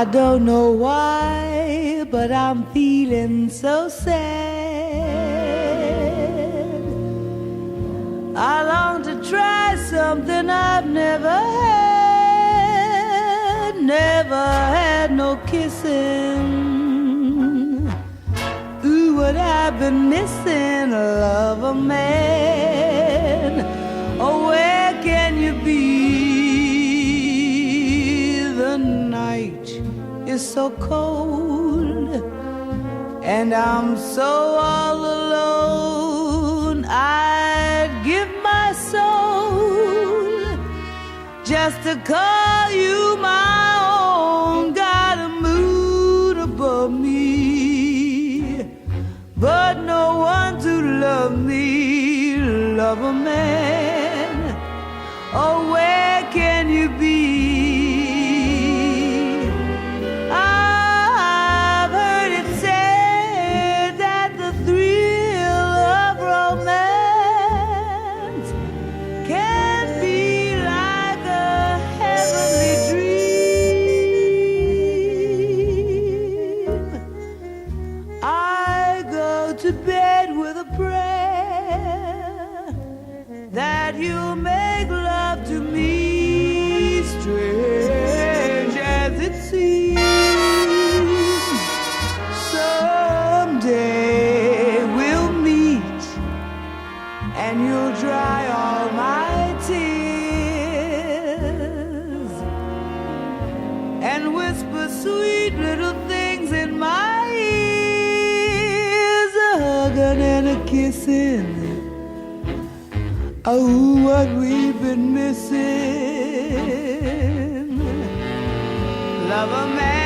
I don't know why, but I'm feeling so sad. I long to try something I've never had. Never had no kissing. Ooh, what I've been missing, love a man. Oh, where can you be? The night is so cold, and I'm so all alone. I'd give my soul just to call you my own. Got a moon above me, but no one to love me. Love a man, oh, where can you be? I've heard it said that the thrill of romance can be like a heavenly dream. I go to bed with a prayer that you'll make love to me, strange as it seems. Someday we'll meet, and you'll dry all my tears, and whisper sweet little things in my ears, a hugging and a kissing. Oh, what we've been missing. Love a man.